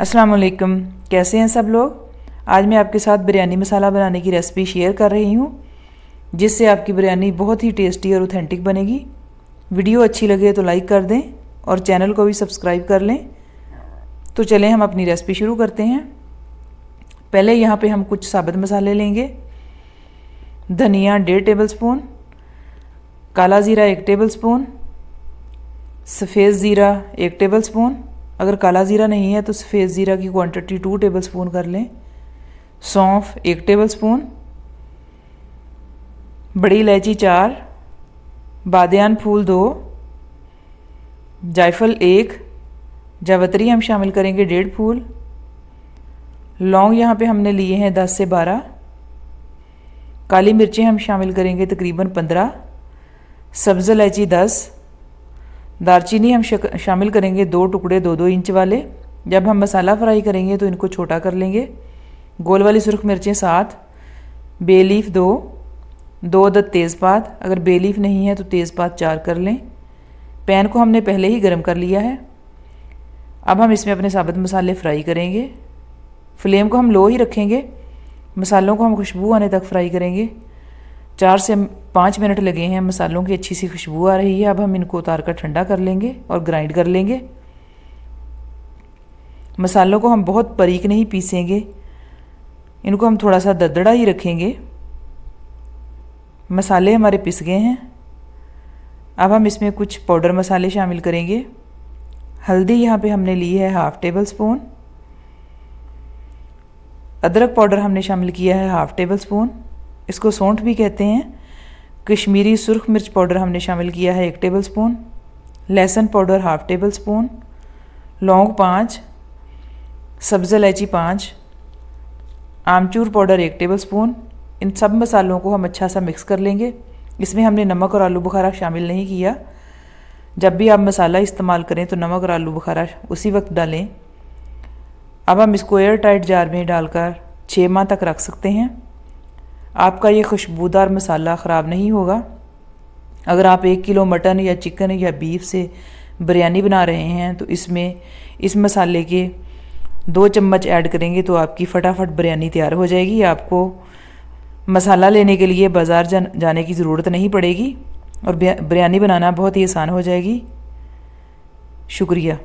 अस्सलाम वालेकुम, कैसे हैं सब लोग। आज मैं आपके साथ बिरयानी मसाला बनाने की रेसिपी शेयर कर रही हूँ, जिससे आपकी बिरयानी बहुत ही टेस्टी और ऑथेंटिक बनेगी। वीडियो अच्छी लगे तो लाइक कर दें और चैनल को भी सब्सक्राइब कर लें। तो चलें हम अपनी रेसिपी शुरू करते हैं। पहले यहाँ पे हम कुछ साबुत मसाले लेंगे। धनिया 1.5 टेबल स्पून, काला ज़ीरा 1 टेबल स्पून, सफ़ेद ज़ीरा 1 टेबल स्पून। अगर काला ज़ीरा नहीं है तो सफ़ेद ज़ीरा की क्वांटिटी 2 टेबल स्पून कर लें। सौंफ 1 टेबल स्पून, बड़ी इलायची 4, बादियान फूल 2, जायफल 1, जावित्री हम शामिल करेंगे 1.5 फूल। लौंग यहाँ पे हमने लिए हैं 10 से 12। काली मिर्चें हम शामिल करेंगे तकरीबन 15। सब्ज़ इलायची 10। दालचीनी हम शामिल करेंगे 2 टुकड़े 2-2 इंच वाले। जब हम मसाला फ्राई करेंगे तो इनको छोटा कर लेंगे। गोल वाली सुरख मिर्चें 7, बे लीफ 2 अदद तेज़पात। अगर बे लीफ नहीं है तो तेज़पात 4 कर लें। पैन को हमने पहले ही गर्म कर लिया है। अब हम इसमें अपने साबुत मसाले फ्राई करेंगे। फ्लेम को हम लो ही रखेंगे। मसालों को हम खुशबू आने तक फ्राई करेंगे। 4 से 5 मिनट लगे हैं, मसालों की अच्छी सी खुशबू आ रही है। अब हम इनको उतार कर ठंडा कर लेंगे और ग्राइंड कर लेंगे। मसालों को हम बहुत बारीक नहीं पीसेंगे, इनको हम थोड़ा सा दरदरा ही रखेंगे। मसाले हमारे पिस गए हैं। अब हम इसमें कुछ पाउडर मसाले शामिल करेंगे। हल्दी यहाँ पे हमने ली है 1/2 टेबल स्पून। अदरक पाउडर हमने शामिल किया है 1/2 टेबल स्पून, इसको सौंठ भी कहते हैं। कश्मीरी सुरख मिर्च पाउडर हमने शामिल किया है 1 टेबल स्पून। लहसुन पाउडर 1/2 टेबल स्पून। लौंग 5, सब्ज़ इलायची 5, आमचूर पाउडर 1 टेबल स्पून। इन सब मसालों को हम अच्छा सा मिक्स कर लेंगे। इसमें हमने नमक और आलू बुखारा शामिल नहीं किया। जब भी आप मसाला इस्तेमाल करें तो नमक और आलू बुखारा उसी वक्त डालें। अब हम इसको एयर टाइट जार में डालकर 6 माह तक रख सकते हैं। आपका ये खुशबूदार मसाला ख़राब नहीं होगा। अगर आप 1 किलो मटन या चिकन या बीफ से बिरयानी बना रहे हैं तो इसमें इस मसाले के 2 चम्मच ऐड करेंगे तो आपकी फटाफट बिरयानी तैयार हो जाएगी। आपको मसाला लेने के लिए बाज़ार जाने की ज़रूरत नहीं पड़ेगी और बिरयानी बनाना बहुत ही आसान हो जाएगी। शुक्रिया।